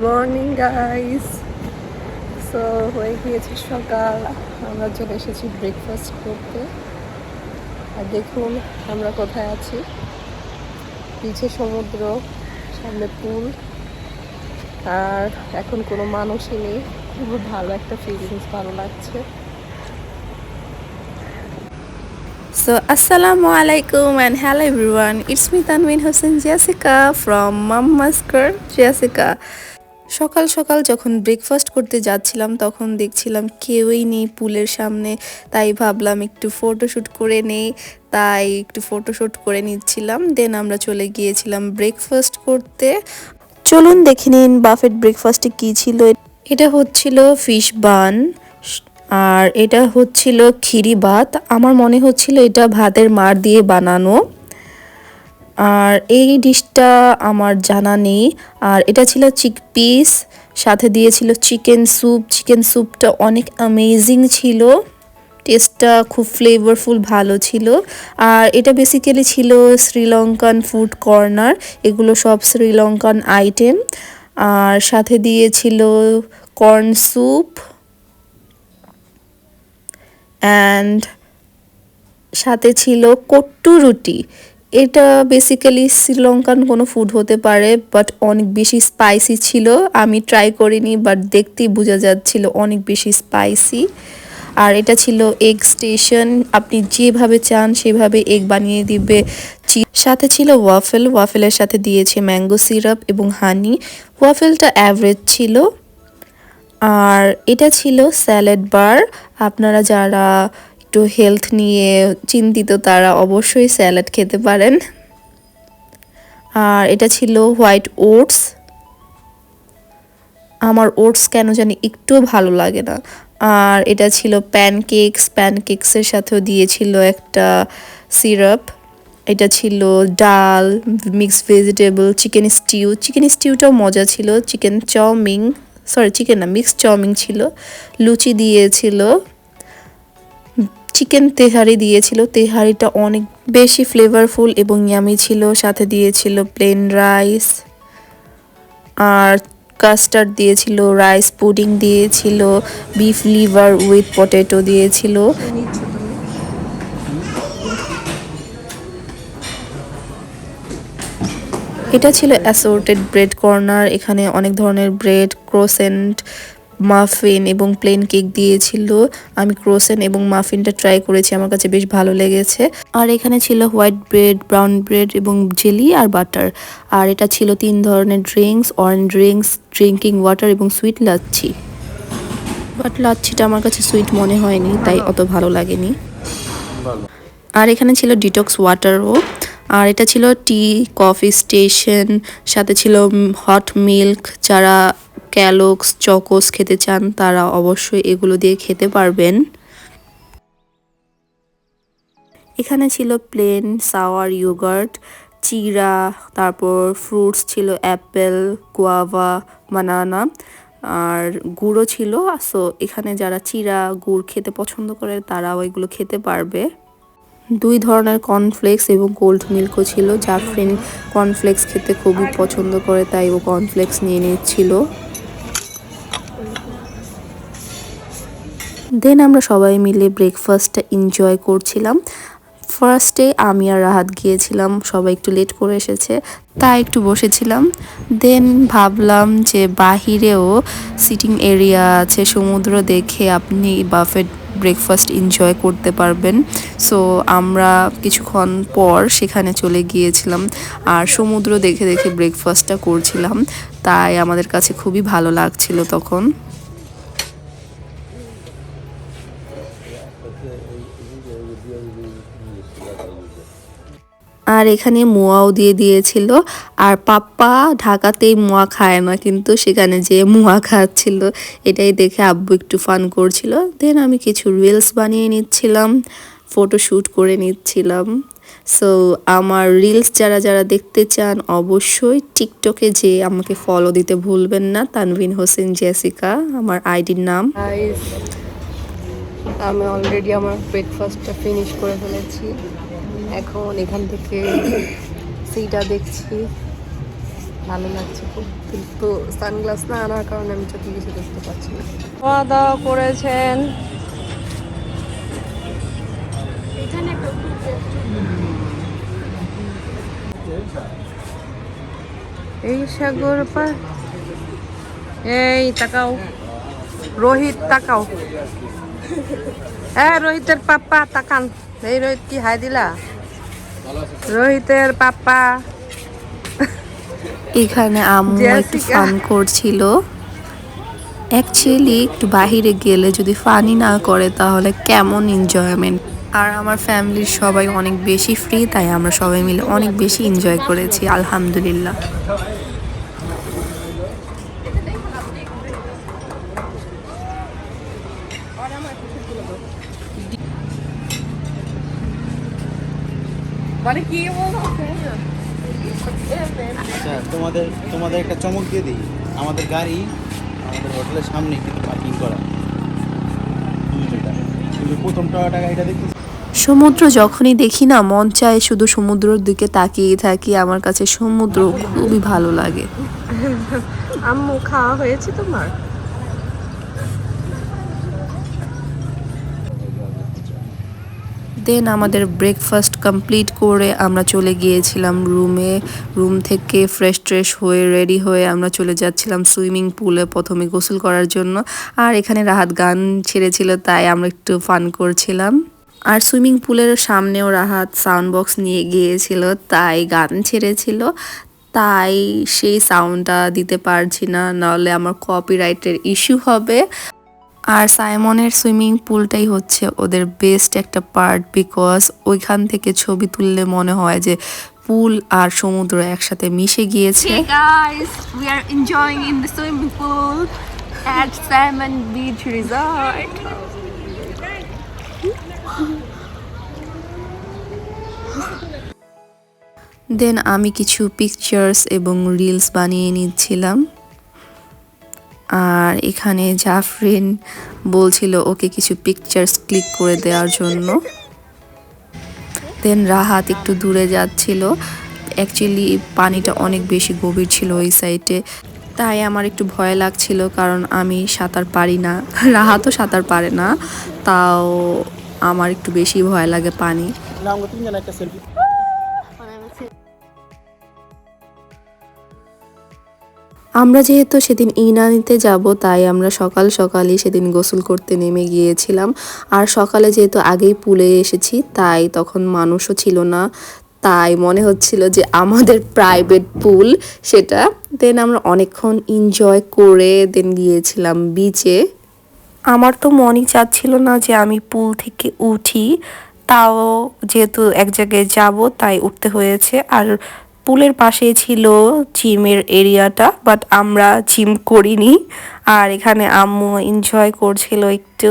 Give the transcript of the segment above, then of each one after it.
Morning guys. So হয়ে গিয়েছে সকাল, আমরা চলে এসেছি ব্রেকফাস্ট করতে। আর দেখুন আমরা কোথায় আছি, পিছে সমুদ্র, সামনে পুল, আর এখন কোনো মানুষই নেই। খুব ভালো একটা ফিলিংস, ভালো লাগছে। So assalamu alaikum and hello everyone, it's me Tanveen Hossein Jessica from Mama's Girl Jessica. সকাল সকাল যখন ব্রেকফাস্ট করতে যাচ্ছিলাম তখন দেখছিলাম কেউই নেই পুলের সামনে, তাই ভাবলাম একটু ফটোশ্যুট করে নেই, তাই একটু ফটোশ্যুট করে নিচ্ছিলাম। দেন আমরা চলে গিয়েছিলাম ব্রেকফাস্ট করতে। চলুন দেখে নিন বাফেট ব্রেকফাস্টে কী ছিল। এটা হচ্ছিল ফিশ বান, আর এটা হচ্ছিল খিরি ভাত। আমার মনে হচ্ছিল এটা ভাতের মাড় দিয়ে বানানো, আর এই ডিশটা আমার জানা নেই। আর এটা ছিল চিকপিস, সাথে দিয়েছিল চিকেন স্যুপ। চিকেন স্যুপটা অনেক অ্যামেজিং ছিল, টেস্টটা খুব ফ্লেভারফুল, ভালো ছিল। আর এটা বেসিক্যালি ছিল শ্রীলঙ্কান ফুড কর্নার, এগুলো সব শ্রীলঙ্কান আইটেম। আর সাথে দিয়েছিল কর্ন স্যুপ অ্যান্ড সাথে ছিল কট্টু রুটি। এটা বেসিক্যালি শ্রীলঙ্কান কোনো ফুড হতে পারে, বাট অনেক বেশি স্পাইসি ছিল। আমি ট্রাই করিনি, বাট দেখতেই বোঝা যাচ্ছিল অনেক বেশি স্পাইসি। আর এটা ছিল এগ স্টেশন, আপনি যেভাবে চান সেভাবে এগ বানিয়ে দিবে। সাথে ছিল ওয়াফেল, ওয়াফেলের সাথে দিয়েছে ম্যাঙ্গো সিরাপ এবং হানি। ওয়াফেলটা অ্যাভারেজ ছিল। আর এটা ছিল স্যালাড বার, আপনারা যারা একটু হেলথ নিয়ে চিন্তিত তারা অবশ্যই স্যালাড খেতে পারেন। আর এটা ছিল হোয়াইট ওটস, আমার ওটস কেন জানি একটুও ভালো লাগে না। আর এটা ছিল প্যানকেকস, প্যানকেকসের সাথেও দিয়েছিল একটা সিরাপ। এটা ছিল ডাল, mixed vegetable, chicken stew. Chicken স্টিউটাও মজা ছিল। চিকেন চাউমিন, সরি চিকেন না, মিক্সড চাউমিন ছিল। লুচি দিয়েছিল, চিকেন তেহারি দিয়েছিল। তেহারিটা অনেক বেশি ফ্লেভারফুল এবং ইয়ামি ছিল। সাথে দিয়েছিল প্লেন রাইস, আর কাস্টার্ড দিয়েছিল, রাইস পুডিং দিয়েছিল, বিফ লিভার উইথ পটেটো দিয়েছিল। এটা ছিল অ্যাসর্টেড ব্রেড কর্নার, এখানে অনেক ধরনের ব্রেড, ক্রোসেন্ট, মাফিন এবং প্লেন কেক দিয়েছিল। আমি ক্রোসেন্ট এবং মাফিনটা ট্রাই করেছি, আমার কাছে বেশ ভালো লেগেছে। আর এখানে ছিল হোয়াইট ব্রেড, ব্রাউন ব্রেড এবং জেলি আর বাটার। আর এটা ছিল 3 ধরনের drinks, orange drinks, drinking water এবং সুইট লাচ্ছি। বাট লাচ্ছিটা আমার কাছে সুইট মনে হয়নি, তাই অত ভালো লাগেনি। আর এখানে ছিল ডিটক্স ওয়াটারও। আর এটা ছিল টি কফি স্টেশন, সাথে ছিল হট মিল্ক। যারা ক্যালগস, চকোস খেতে চান তারা অবশ্যই এগুলো দিয়ে খেতে পারবেন। এখানে ছিল প্লেন সাওয়ার ইয়োগার্ট, চিরা, তারপর ফ্রুটস ছিল অ্যাপেল, গুয়াভা, বানানা, আর গুড়ও ছিল। সো এখানে যারা চিরা গুড় খেতে পছন্দ করে তারাও এগুলো খেতে পারবে। 2 ধরনের কর্নফ্লেক্স এবং কোল্ড মিল্কও ছিল। জাফরিন কর্নফ্লেক্স খেতে খুবই পছন্দ করে, তাই ও কর্নফ্লেক্স নিয়ে নিচ্ছিল। দেন আমরা সবাই মিলে ব্রেকফাস্টটা এনজয় করছিলাম। ফার্স্টে আমি আর রাহাত গিয়েছিলাম, সবাই একটু লেট করে এসেছে তাই একটু বসেছিলাম। দেন ভাবলাম যে বাহিরেও সিটিং এরিয়া আছে, সমুদ্র দেখে আপনি বাফেট ব্রেকফাস্ট এনজয় করতে পারবেন। সো আমরা কিছুক্ষণ পর সেখানে চলে গিয়েছিলাম, আর সমুদ্র দেখে দেখে ব্রেকফাস্টটা করছিলাম, তাই আমাদের কাছে খুবই ভালো লাগছিল তখন। আর এখানে মোয়াও দিয়ে দিয়েছিল। আর পাপ্পা ঢাকাতেই মোয়া খায় না, কিন্তু সেখানে যে মোয়া খাচ্ছিল, এটাই দেখে আব্বু একটু ফান করছিল। দেন আমি কিছু রিলস বানিয়ে নিচ্ছিলাম, ফটোশ্যুট করে নিচ্ছিলাম। সো আমার রিলস যারা যারা দেখতে চান অবশ্যই টিকটকে যে আমাকে ফলো দিতে ভুলবেন না, তানভিন হোসেন জেসিকা আমার আইডির নাম। আমি অলরেডি আমার ব্রেকফাস্টটা ফিনিশ করে ফেলেছি, এখন এখান থেকে সিটা দেখছি। ভালো লাগছে খুব, কিন্তু সানগ্লাস না আনার কারণে আমি চোখে কিছু দেখতে পাচ্ছি না। খাওয়া দাওয়া করেছেন? এই সাগর পার, এই তাকাও রোহিত, তাকাও। হ্যাঁ, রোহিতের পাপ্পা তাকান। এই রোহিত কি হাই দিলা? রোহিতের পাপ্পা। এখানে আম্মু একটু ফান করছিল। অ্যাকচুয়ালি একটু বাহিরে গেলে যদি ফানি না করে তাহলে কেমন এনজয়মেন্ট। আর আমার ফ্যামিলির সবাই অনেক বেশি ফ্রি, তাই আমরা সবাই মিলে অনেক বেশি এনজয় করেছি আলহামদুলিল্লাহ। মানে কি আচ্ছা, তোমাদের একটা চমক দিয়ে দিই। আমাদের গাড়ি আমাদের হোটেলের সামনে কিন্তু পার্কিং করা। তুমি প্রথম টাকা গাড়িটা দেখতেছো? সমুদ্র যখনই দেখি না মন চায় শুধু সমুদ্রের দিকে তাকিয়ে থাকি। আমার কাছে সমুদ্র খুবই ভালো লাগে। আম্মু খাওয়া হয়েছে তোমার? দেন আমাদের ব্রেকফাস্ট কমপ্লিট করে আমরা চলে গিয়েছিলাম রুমে। রুম থেকে ফ্রেশ ট্রেশ হয়ে রেডি হয়ে আমরা চলে যাচ্ছিলাম সুইমিং পুলে প্রথমে গোসল করার জন্য। আর এখানে রাহাত গান ছেড়েছিল, তাই আমরা একটু ফান করছিলাম। আর সুইমিং পুলের সামনেও রাহাত সাউন্ড বক্স নিয়ে গিয়েছিল, তাই গান ছেড়েছিল, তাই সেই সাউন্ডটা দিতে পারছি না, নাহলে আমার কপিরাইটের ইস্যু হবে। আর সাইমনের সুইমিং পুলটাই হচ্ছে ওদের বেস্ট একটা পার্ট, বিকজ ওইখান থেকে ছবি তুললে মনে হয় যে পুল আর সমুদ্র একসাথে মিশে গিয়েছে। Hey guys, we are enjoying in the swimming pool at Salmon Beach Resort. দেন আমি কিছু পিকচার্স এবং রিলস বানিয়ে নিচ্ছিলাম। আর এখানে জাফরিন বলছিল ওকে কিছু পিকচার্স ক্লিক করে দেওয়ার জন্য। দেন রাহাত একটু দূরে যাচ্ছিল। অ্যাকচুয়ালি পানিটা অনেক বেশি গভীর ছিল ওই সাইডে, তাই আমার একটু ভয় লাগছিল, কারণ আমি সাঁতার পারি না, রাহাতও সাঁতার পারে না, তাও আমার একটু বেশি ভয় লাগে পানি। না, আমরা তিনজন একটা সেলফি। আমরা যেহেতু সেদিন ইনা নিতে যাব, তাই আমরা সকাল সকালই সেদিন গোসল করতে নেমে গিয়েছিলাম। আর সকালে যেহেতু আগেই পুলে এসেছি, তাই তখন মানুষও ছিল না, তাই মনে হচ্ছিল যে আমাদের প্রাইভেট পুল সেটা। দেন আমরা অনেকক্ষণ এনজয় করে দেন গিয়েছিলাম বিচে। আমার তো মনই চাচ্ছিল না যে আমি পুল থেকে উঠি, তাও যেহেতু এক জায়গায় যাব তাই উঠতে হয়েছে। আর পুলের পাশে ছিল জিমের এরিয়াটা, বাট আমরা জিম করিনি। আর এখানে আম্মু এনজয় করছিল একটু।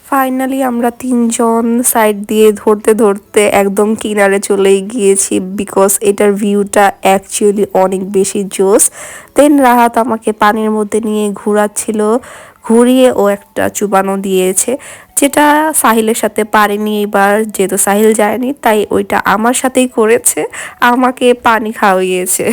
ফাইনালি আমরা তিনজন সাইড দিয়ে ধরতে ধরতে একদম কিনারে চলে গিয়েছি, বিকজ এটার ভিউটা অ্যাকচুয়ালি অনেক বেশি জোস। দেন রাহাত আমাকে পানির মধ্যে নিয়ে ঘোরাচ্ছিল, ঘুরিয়ে ও একটা চুবানো দিয়েছে, যেটা সাহিলের সাথে পারেনি এবার, যেহেতু সাহিল যায়নি তাই ওইটা আমার সাথেই করেছে, আমাকে পানি খাওয়িয়েছে।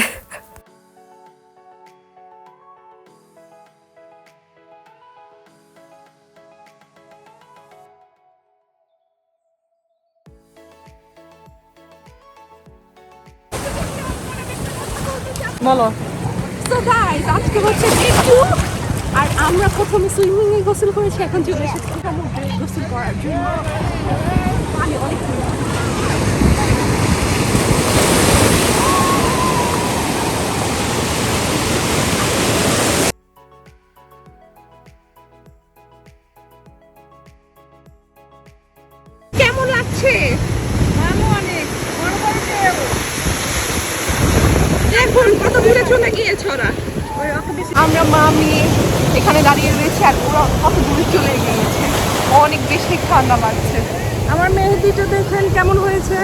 বলো। So guys, আজকে হচ্ছে ডে 2 আর আমরা প্রথমে সুইমিং এ গোসল করেছি, এখন চলে এসেছি সমুদ্রে গোসল করার জন্য। পানি অনেক ঠান্ডা। কেমন লাগছে? অনেক বড় বড় ঢেউ। এখন কত দূরে চলে গিয়েছে ওরা। আমরা মামি এখানে দাঁড়িয়ে রয়েছে আর ওরা কত দূরে চলে গিয়েছে, অনেক বেশি ঠান্ডা লাগছে। আমার মেহেদিটা দেখেন কেমন হয়েছে।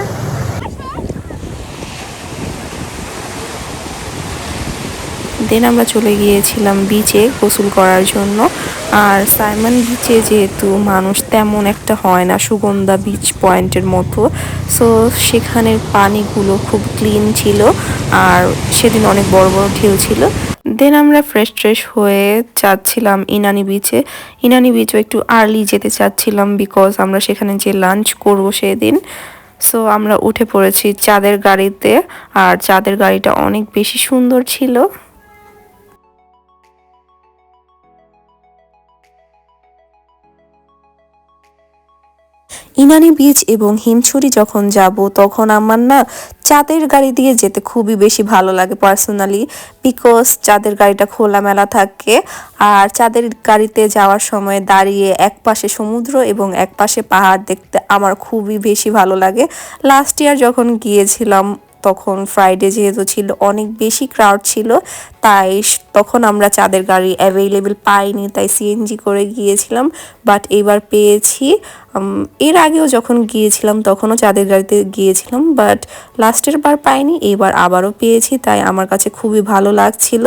দেন আমরা চলে গিয়েছিলাম বিচে গোসল করার জন্য। আর সাইমন বিচে যেহেতু মানুষ তেমন একটা হয় না সুগন্ধা বিচ পয়েন্টের মতো, সো সেখানের পানিগুলো খুব ক্লিন ছিল আর সেদিন অনেক বড় বড় ঢেউ ছিল। দেন আমরা ফ্রেশ হয়ে যাচ্ছিলাম ইনানি বিচে। ইনানি বিচও একটু আর্লি যেতে চাচ্ছিলাম বিকজ আমরা সেখানে যে লাঞ্চ করব সেদিন। সো আমরা উঠে পড়েছি চাঁদের গাড়িতে, আর চাঁদের গাড়িটা অনেক বেশি সুন্দর ছিল। ইনানি বিচ এবং হিমছড়ি যখন যাব তখন আমার না চাঁদের গাড়ি দিয়ে যেতে খুবই বেশি ভালো লাগে পার্সোনালি, বিকজ চাঁদের গাড়িটা খোলামেলা থাকে। আর চাঁদের গাড়িতে যাওয়ার সময় দাঁড়িয়ে এক পাশে সমুদ্র এবং এক পাশে পাহাড় দেখতে আমার খুবই বেশি ভালো লাগে। লাস্ট ইয়ার যখন গিয়েছিলাম তখন ফ্রাইডে যেহেতু ছিল অনেক বেশি ক্রাউড ছিল, তাই তখন আমরা চাঁদের গাড়ি অ্যাভেলেবেল পাইনি, তাই সিএনজি করে গিয়েছিলাম। বাট এবার পেয়েছি। এর আগেও যখন গিয়েছিলাম তখনও চাঁদের গাড়িতে গিয়েছিলাম, বাট লাস্টের বার পাইনি, এবার আবারও পেয়েছি, তাই আমার কাছে খুবই ভালো লাগছিল।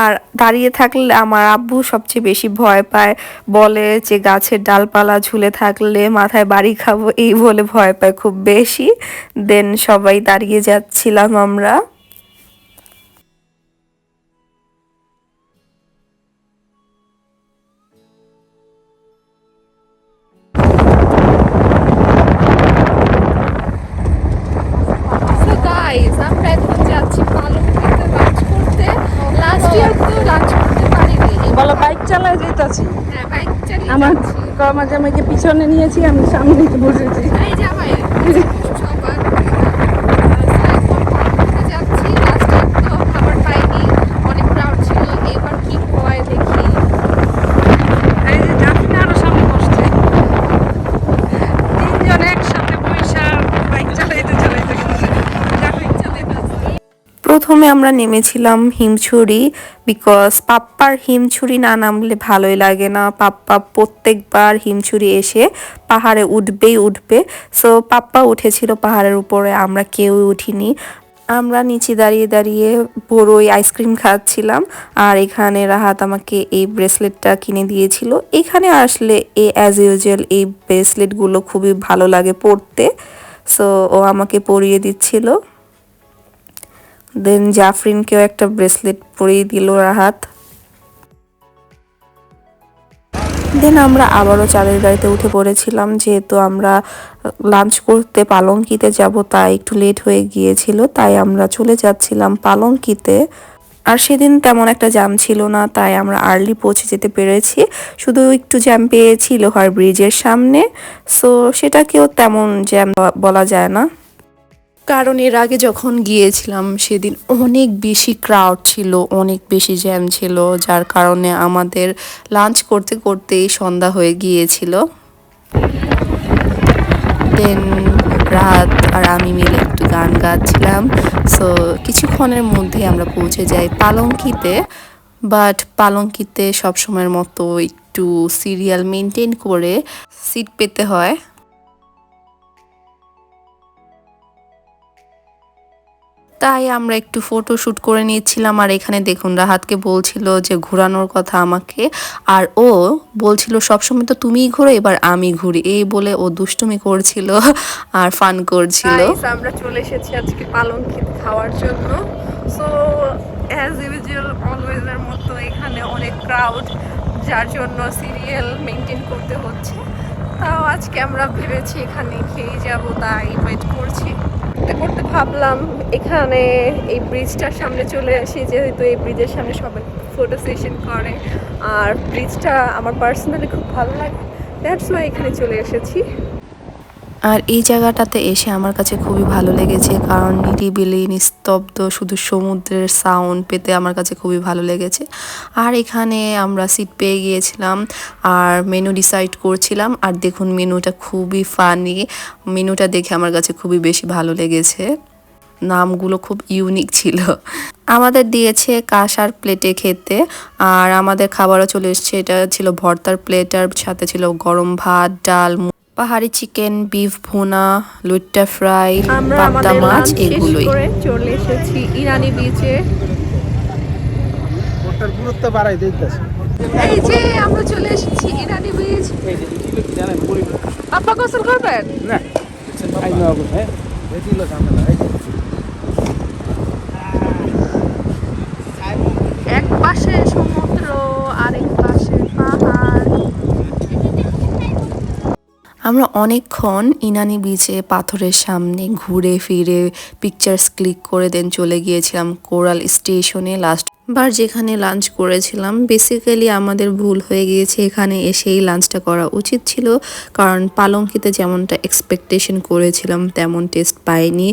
আর দাঁড়িয়ে থাকলে আমার আব্বু সবচেয়ে বেশি ভয় পায়, বলে যে গাছের ডালপালা ঝুলে থাকলে মাথায় বাড়ি খাবো, এই বলে ভয় পায় খুব বেশি। দেন সবাই দাঁড়িয়ে যাচ্ছিলাম আমরা। সো গাইস, আমরা এখন যাচ্ছি পালংঘাটে লাঞ্চ করতে। লাস্ট ইয়ার তো লাঞ্চ করতে পারিনি। বলো বাইক চালায় যেতেছি। হ্যাঁ, বাইক চালিয়ে আমার যাচ্ছি। আমার জামাইকে পিছনে নিয়েছি, আমি সামনে বসেছি। এই জামাই সবার যাচ্ছি। লাস্ট ইয়ার তো খাবার পাইনি, অনেক ক্রাউড ছিল। এবার কি হয় দেখি। এই যে জাফিনা আরো সামনে বসছে, তিনজন একসাথে বৈশা বাইক চালাইতে চালাইতে গেছে। বাইক চালাইতে আসছি। প্রথমে আমরা নেমেছিলাম হিমছড়ি, বিকজ পাপ্পার হিমছড়ি না নামলে ভালোই লাগে না। পাপ্পা প্রত্যেকবার হিমছড়ি এসে পাহাড়ে উঠবে। সো পাপ্পা উঠেছিল পাহাড়ের উপরে, আমরা কেউই উঠিনি। আমরা নিচে দাঁড়িয়ে দাঁড়িয়ে বড়ই আইসক্রিম খাচ্ছিলাম। আর এখানে রাহাত আমাকে এই ব্রেসলেটটা কিনে দিয়েছিল। এখানে আসলে অ্যাজ ইউজুয়াল এই ব্রেসলেটগুলো খুবই ভালো লাগে পরতে, সো ও আমাকে পরিয়ে দিচ্ছিল। দেন জাফরিনকেও একটা ব্রেসলেট পরিয়ে দিল রাহাত। দেন আমরা আবারও চাঁদের গাড়িতে উঠে পড়েছিলাম, যেহেতু আমরা লাঞ্চ করতে পালংকিতে যাব, তাই একটু লেট হয়ে গিয়েছিল, তাই আমরা চলে যাচ্ছিলাম পালংকিতে। আর সেদিন তেমন একটা জ্যাম ছিল না, তাই আমরা আর্লি পৌঁছে যেতে পেরেছি। শুধু একটু জ্যাম পেয়েছিল হয় ব্রিজের সামনে, সো সেটাকেও তেমন জ্যাম বলা যায় না, কারণ এর আগে যখন গিয়েছিলাম সেদিন অনেক বেশি ক্রাউড ছিল, অনেক বেশি জ্যাম ছিল, যার কারণে আমাদের লাঞ্চ করতে করতেই সন্ধ্যা হয়ে গিয়েছিল। দেন রাত আর আমি মিলে একটু গান গাচ্ছিলাম। সো কিছুক্ষণের মধ্যে আমরা পৌঁছে যাই পালংকিতে। বাট পালংকিতে সবসময়ের মতো একটু সিরিয়াল মেনটেন করে সিট পেতে হয়। তাই আমরা একটু ফটো শ্যুট করে নিচ্ছিলাম। আর এখানে দেখুন রাহাতকে বলছিল যে ঘোরানোর কথা আমাকে, আর ও বলছিল সবসময় তো তুমিই ঘোরো, এবার আমি ঘুরি, এই বলে ও দুষ্টুমি করছিল আর ফান করছিল। আমরা চলে এসেছি আজকে পালংঘাট খাওয়ার জন্য। সো অ্যাজ ইউজুয়াল অলওয়েজের মতো এখানে অনেক ক্রাউড, যার জন্য সিরিয়াল মেনটেন করতে হচ্ছে। তাও আজকে আমরা ভেবেছি এখানে খেয়ে যাব, তাই ওয়েট করছি। করতে ভাবলাম এখানে এই ব্রিজটার সামনে চলে আসি, যেহেতু এই ব্রিজের সামনে সবাই ফটো সেশন করে আর ব্রিজটা আমার পার্সোনালি খুব ভালো লাগে, দ্যাটস ওয়াই এখানে চলে এসেছি। আর এই জায়গাটাতে এসে আমার কাছে খুবই ভালো লেগেছে, কারণ নিরিবিলি নিস্তব্ধ, শুধু সমুদ্রের সাউন্ড পেতে আমার কাছে খুবই ভালো লেগেছে। আর এখানে আমরা সিট পেয়ে গিয়েছিলাম আর মেনু ডিসাইড করছিলাম। আর দেখুন মেনুটা খুবই ফানি, মেনুটা দেখে আমার কাছে খুবই বেশি ভালো লেগেছে, নামগুলো খুব ইউনিক ছিল। আমাদের দিয়েছে কাঁসার প্লেটে খেতে, আর আমাদের খাবারও চলে এসেছে। এটা ছিল ভর্তার প্লেট, আর সাথে ছিল গরম ভাত, ডাল, পাহাড়ি চিকেন, বিফ ভুনা, লুট্টা ফ্রাই, আমরা পাবদা আমাদের মাছ লাঞ্চ শেষ এগুলোই। করে চলে এসেছি ইরানি বিচে। ওটার গুরুত্ব বাড়াই দিতেছে। এই যে আমরা চলে এসেছি ইরানি বিচ। এই যে ছিল কি জানেন পরিবেশ আপা গোসল করবেন? না আই নো আগুন হ্যাঁ এই ছিল ঝামেলা এই যে এক পাশে সমুদ্র আরেক পাশে পাহাড়। আমরা অনেকক্ষণ ইনানি বিচে পাথরের সামনে ঘুরে ফিরে পিকচার্স ক্লিক করে দেন চলে গিয়েছিলাম কোরাল স্টেশনে। লাস্ট বার যেখানে লাঞ্চ করেছিলাম, বেসিক্যালি আমাদের ভুল হয়ে গিয়েছে, এখানে এসেই লাঞ্চটা করা উচিত ছিল, কারণ পালঙ্কিতে যেমনটা এক্সপেকটেশন করেছিলাম তেমন টেস্ট পাইনি।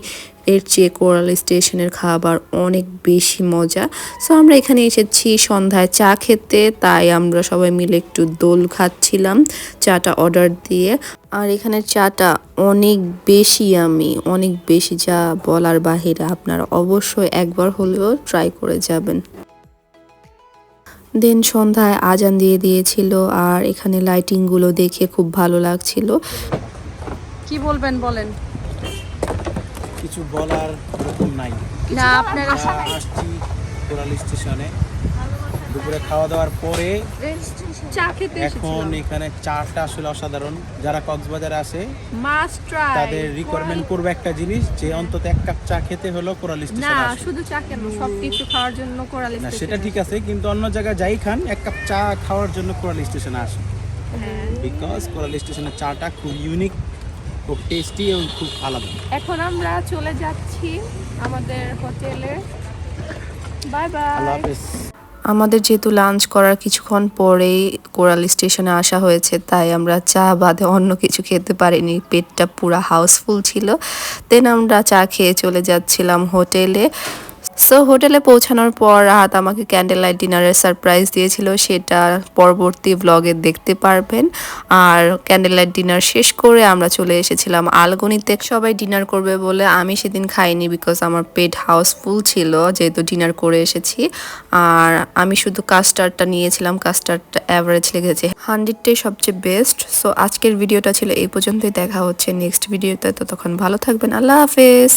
এর চেয়ে কোরাল স্টেশনের খাবার অনেক বেশি মজা। সো আমরা এখানে এসেছি সন্ধ্যায় চা খেতে, তাই আমরা সবাই মিলে একটু দোল খাচ্ছিলাম চাটা অর্ডার দিয়ে। আর এখানের চাটা অনেক বেশি অনেক বেশি, যা বলার বাহিরে। আপনারা অবশ্যই একবার হলেও ট্রাই করে যাবেন। দেন সন্ধ্যায় আজান দিয়ে দিয়েছিল, আর এখানে লাইটিংগুলো দেখে খুব ভালো লাগছিল। কি বলবেন বলেন। কিছু বলার এরকম নাই। না আপনারা আমরা আসছি কোরাল স্টেশনে দুপুরে খাওয়া দাওয়ার পরে। চা খেতে এখন এসেছিলাম। এখানে চাটা আসলে অসাধারণ। যারা কক্সবাজারে আসে মাস্ট ট্রাই। তাদের রিকোয়ারমেন্ট করবে একটা জিনিস, যে অন্তত এক কাপ চা খেতে হলো কোরাল না স্টেশনে আসে। শুধু চা কেন, সবকিছু খাওয়ার জন্য কোরাল না স্টেশন। সেটা ঠিক আছে, কিন্তু অন্য জায়গায় যাই খান এক কাপ চা খাওয়ার জন্য কোরাল স্টেশনে আসে। হ্যাঁ। বিকজ কোরাল স্টেশনের চাটা খুব ইউনিক, খুব টেস্টি এবং খুব আলাদা। এখন আমরা চলে যাচ্ছি আমাদের হোটেলে। Bye Allah bye. হাফেজ। আমাদের যেহেতু লাঞ্চ করার কিছুক্ষণ পরেই কোরাল স্টেশনে আসা হয়েছে, তাই আমরা চা বাদে অন্য কিছু খেতে পারিনি, পেটটা পুরা হাউসফুল ছিল। দেন আমরা চা খেয়ে চলে যাচ্ছিলাম হোটেলে। সো হোটেলে পৌঁছানোর পর রাহাত আমাকে ক্যান্ডেল লাইট ডিনারের সারপ্রাইজ দিয়েছিল, সেটা পরবর্তী ব্লগে দেখতে পারবেন। আর ক্যান্ডেল লাইট ডিনার শেষ করে আমরা চলে এসেছিলাম আলগনিতে। সবাই ডিনার করবে বলে আমি সেদিন খাইনি, বিকজ আমার পেট হাউসফুল ছিল যেহেতু ডিনার করে এসেছি। আর আমি শুধু কাস্টার্ডটা নিয়েছিলাম, কাস্টার্ডটা অ্যাভারেজ লেগেছে, 100টাই সবচেয়ে বেস্ট। সো আজকের ভিডিওটা ছিল এই পর্যন্তই, দেখা হচ্ছে নেক্সট ভিডিওতে। ততক্ষণ ভালো থাকবেন, আল্লাহ হাফেজ।